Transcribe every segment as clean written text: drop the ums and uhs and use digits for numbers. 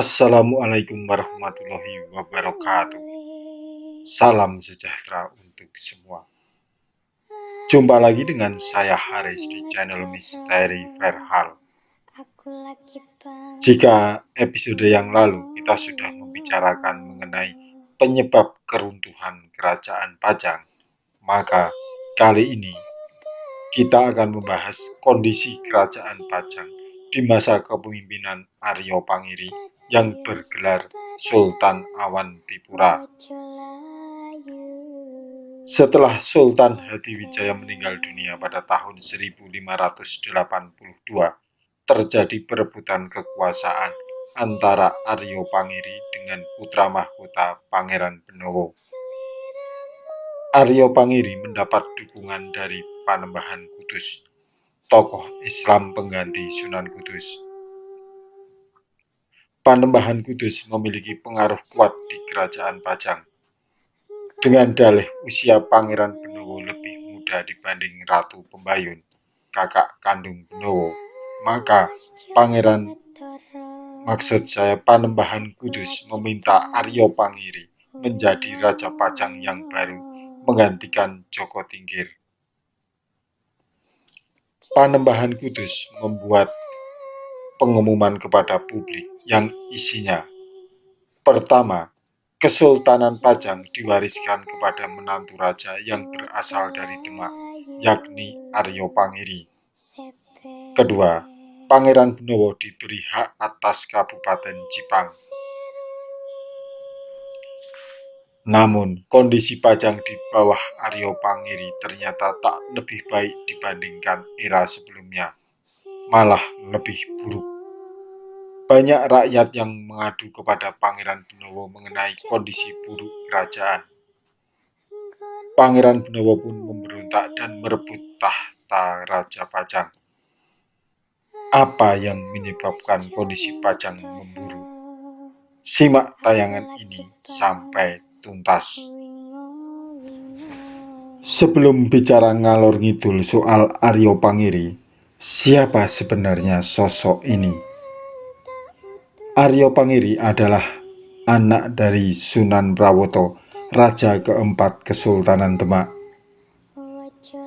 Assalamualaikum warahmatullahi wabarakatuh. Salam sejahtera untuk semua. Jumpa lagi dengan saya Haris di channel Misteri Verhal. Jika episode yang lalu kita sudah membicarakan mengenai penyebab keruntuhan kerajaan Pajang, maka kali ini kita akan membahas kondisi kerajaan Pajang di masa kepemimpinan Aryo Pangiri yang bergelar Sultan Awantipura. Setelah Sultan Hadiwijaya meninggal dunia pada tahun 1582, terjadi perebutan kekuasaan antara Aryo Pangiri dengan putra mahkota Pangeran Benowo. Aryo Pangiri mendapat dukungan dari Panembahan Kudus, tokoh Islam pengganti Sunan Kudus. Panembahan Kudus memiliki pengaruh kuat di kerajaan Pajang. Dengan dalih usia Pangeran Benowo lebih muda dibanding Ratu Pembayun, kakak kandung Benowo, maka Panembahan Kudus meminta Aryo Pangiri menjadi Raja Pajang yang baru menggantikan Joko Tingkir. Panembahan Kudus membuat pengumuman kepada publik yang isinya: pertama, Kesultanan Pajang diwariskan kepada menantu raja yang berasal dari Demak, yakni Aryo Pangiri. Kedua, Pangeran Benowo diberi hak atas Kabupaten Jipang. Namun, kondisi Pajang di bawah Aryo Pangiri ternyata tak lebih baik dibandingkan era sebelumnya, malah lebih buruk. Banyak rakyat yang mengadu kepada Pangeran Benowo mengenai kondisi buruk kerajaan. Pangeran Benowo pun memberontak dan merebut tahta Raja Pajang. Apa yang menyebabkan kondisi Pajang memburuk? Simak tayangan ini sampai tuntas. Sebelum bicara ngalor ngidul soal Aryo Pangiri, siapa sebenarnya sosok ini? Aryo Pangiri adalah anak dari Sunan Prawoto, Raja keempat Kesultanan Demak.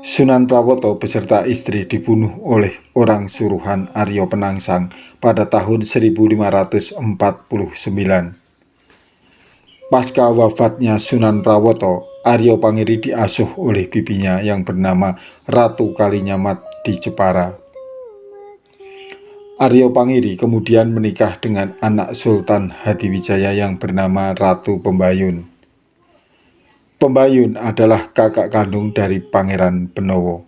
Sunan Prawoto beserta istri dibunuh oleh orang suruhan Aryo Penangsang pada tahun 1549. Pasca wafatnya Sunan Prawoto, Aryo Pangiri diasuh oleh bibinya yang bernama Ratu Kalinyamat di Jepara. Aryo Pangiri kemudian menikah dengan anak Sultan Hadiwijaya yang bernama Ratu Pembayun. Pembayun adalah kakak kandung dari Pangeran Benowo.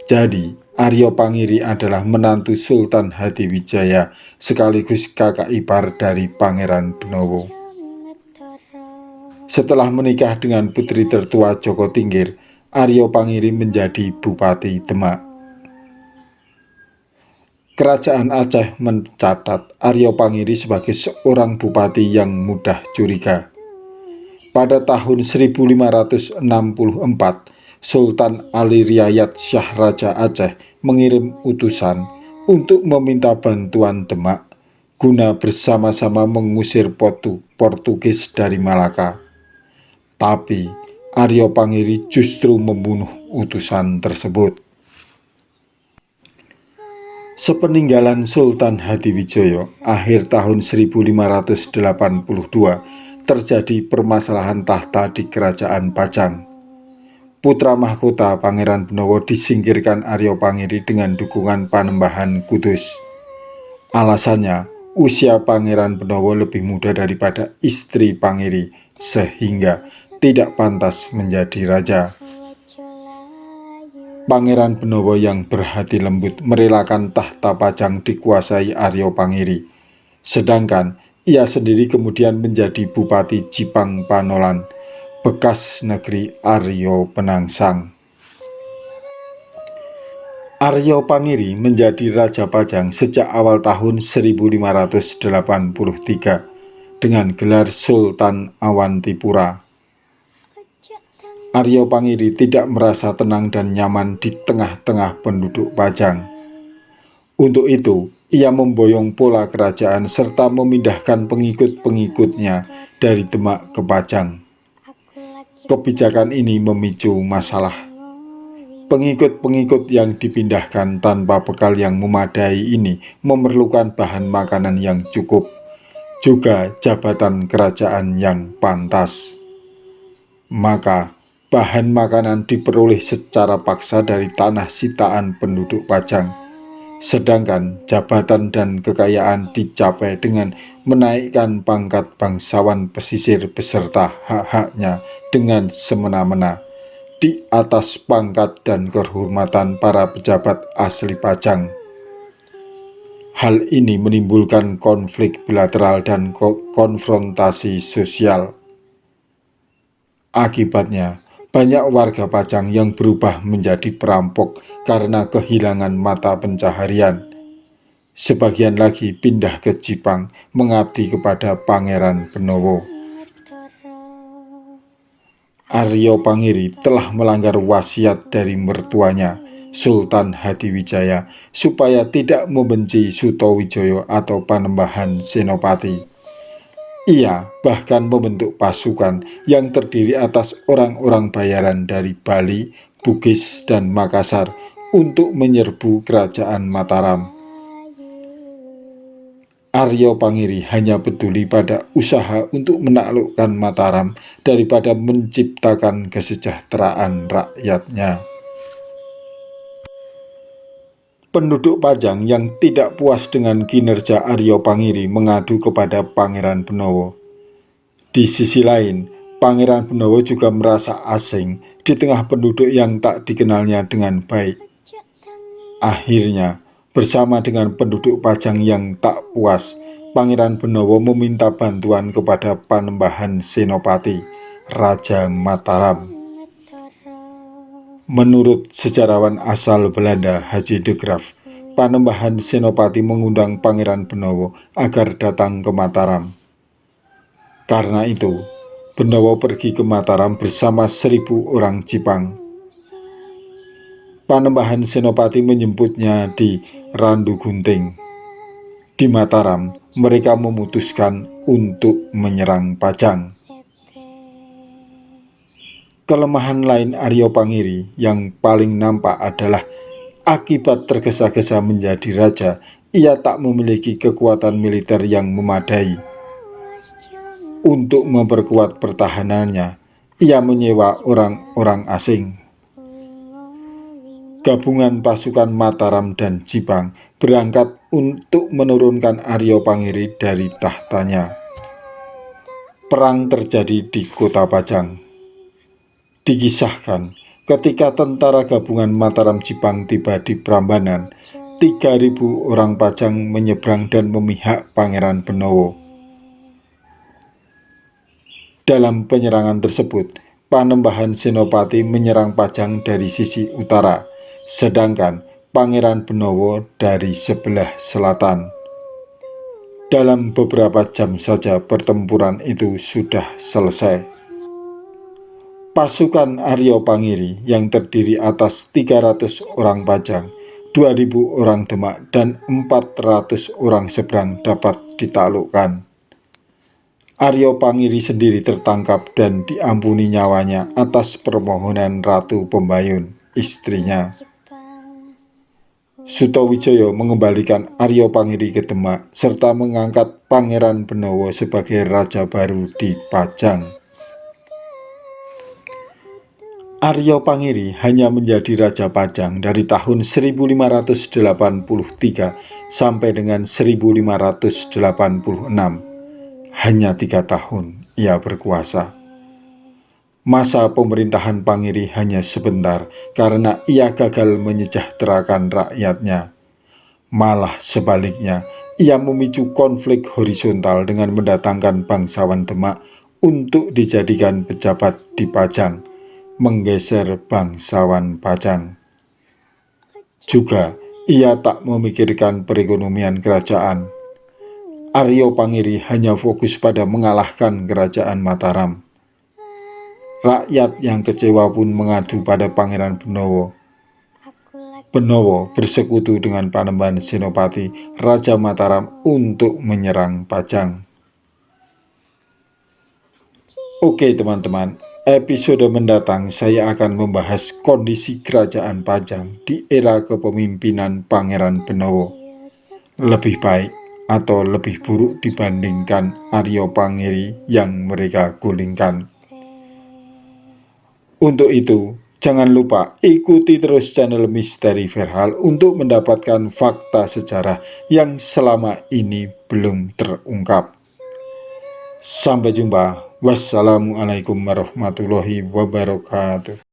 Jadi, Aryo Pangiri adalah menantu Sultan Hadiwijaya sekaligus kakak ipar dari Pangeran Benowo. Setelah menikah dengan putri tertua Joko Tingkir, Aryo Pangiri menjadi Bupati Demak. Kerajaan Aceh mencatat Aryo Pangiri sebagai seorang bupati yang mudah curiga. Pada tahun 1564, Sultan Ali Riayat Syah Raja Aceh mengirim utusan untuk meminta bantuan Demak guna bersama-sama mengusir Portugis dari Malaka. Tapi Aryo Pangiri justru membunuh utusan tersebut. Sepeninggalan Sultan Hadiwijaya, akhir tahun 1582, terjadi permasalahan tahta di kerajaan Pajang. Putra mahkota Pangeran Benowo disingkirkan Aryo Pangiri dengan dukungan Panembahan Kudus. Alasannya, usia Pangeran Benowo lebih muda daripada istri Pangiri, sehingga tidak pantas menjadi raja. Pangeran Benowo yang berhati lembut merelakan tahta Pajang dikuasai Aryo Pangiri, sedangkan ia sendiri kemudian menjadi Bupati Jipang Panolan, bekas negeri Aryo Penangsang. Aryo Pangiri menjadi Raja Pajang sejak awal tahun 1583 dengan gelar Sultan Awantipura. Aryo Pangiri tidak merasa tenang dan nyaman di tengah-tengah penduduk Pajang. Untuk itu, Ia memboyong pola kerajaan serta memindahkan pengikut-pengikutnya dari Demak ke Pajang. Kebijakan ini memicu masalah. Pengikut-pengikut yang dipindahkan tanpa bekal yang memadai ini memerlukan bahan makanan yang cukup, juga jabatan kerajaan yang pantas. Maka, bahan makanan diperoleh secara paksa dari tanah sitaan penduduk Pajang, sedangkan jabatan dan kekayaan dicapai dengan menaikkan pangkat bangsawan pesisir beserta hak-haknya dengan semena-mena di atas pangkat dan kehormatan para pejabat asli Pajang. Hal ini menimbulkan konflik bilateral dan konfrontasi sosial. Akibatnya, banyak warga Pajang yang berubah menjadi perampok karena kehilangan mata pencaharian. Sebagian lagi pindah ke Jipang mengabdi kepada Pangeran Benowo. Aryo Pangiri telah melanggar wasiat dari mertuanya, Sultan Hadiwijaya, supaya tidak membenci Sutowijoyo atau Panembahan Senopati. Ia bahkan membentuk pasukan yang terdiri atas orang-orang bayaran dari Bali, Bugis, dan Makassar untuk menyerbu kerajaan Mataram. Aryo Pangiri hanya peduli pada usaha untuk menaklukkan Mataram daripada menciptakan kesejahteraan rakyatnya. Penduduk Pajang yang tidak puas dengan kinerja Aryo Pangiri mengadu kepada Pangeran Benowo. Di sisi lain, Pangeran Benowo juga merasa asing di tengah penduduk yang tak dikenalnya dengan baik. Akhirnya, bersama dengan penduduk Pajang yang tak puas, Pangeran Benowo meminta bantuan kepada Panembahan Senopati, Raja Mataram. Menurut sejarawan asal Belanda Haji de Graaf, Panembahan Senopati mengundang Pangeran Benowo agar datang ke Mataram. Karena itu, Benowo pergi ke Mataram bersama 1.000 orang Jipang. Panembahan Senopati menjemputnya di Randu Gunting. Di Mataram, mereka memutuskan untuk menyerang Pajang. Kelemahan lain Aryo Pangiri yang paling nampak adalah akibat tergesa-gesa menjadi raja, ia tak memiliki kekuatan militer yang memadai. Untuk memperkuat pertahanannya, ia menyewa orang-orang asing. Gabungan pasukan Mataram dan Jipang berangkat untuk menurunkan Aryo Pangiri dari tahtanya. Perang terjadi di kota Pajang. Dikisahkan, ketika tentara gabungan Mataram Jipang tiba di Prambanan, 3.000 orang Pajang menyeberang dan memihak Pangeran Benowo. Dalam penyerangan tersebut, Panembahan Senopati menyerang Pajang dari sisi utara, sedangkan Pangeran Benowo dari sebelah selatan. Dalam beberapa jam saja pertempuran itu sudah selesai. Pasukan Aryo Pangiri yang terdiri atas 300 orang Pajang, 2.000 orang Demak, dan 400 orang seberang dapat ditaklukkan. Aryo Pangiri sendiri tertangkap dan diampuni nyawanya atas permohonan Ratu Pembayun, istrinya. Sutowijoyo mengembalikan Aryo Pangiri ke Demak serta mengangkat Pangeran Benowo sebagai raja baru di Pajang. Aryo Pangiri hanya menjadi raja Pajang dari tahun 1583 sampai dengan 1586. Hanya 3 tahun ia berkuasa. Masa pemerintahan Pangiri hanya sebentar karena ia gagal menyejahterakan rakyatnya. Malah sebaliknya, ia memicu konflik horizontal dengan mendatangkan bangsawan Demak untuk dijadikan pejabat di Pajang, menggeser bangsawan Pajang. Juga, ia tak memikirkan perekonomian kerajaan. Aryo Pangiri hanya fokus pada mengalahkan kerajaan Mataram. Rakyat yang kecewa pun mengadu pada Pangeran Benowo. Benowo bersekutu dengan Panembahan Senopati, Raja Mataram untuk menyerang Pajang. Oke teman-teman, episode mendatang saya akan membahas kondisi kerajaan Pajang di era kepemimpinan Pangeran Benowo. Lebih baik atau lebih buruk dibandingkan Aryo Pangeri yang mereka gulingkan. Untuk itu, jangan lupa ikuti terus channel Misteri Verhal untuk mendapatkan fakta sejarah yang selama ini belum terungkap. Sampai jumpa. Wassalamualaikum warahmatullahi wabarakatuh.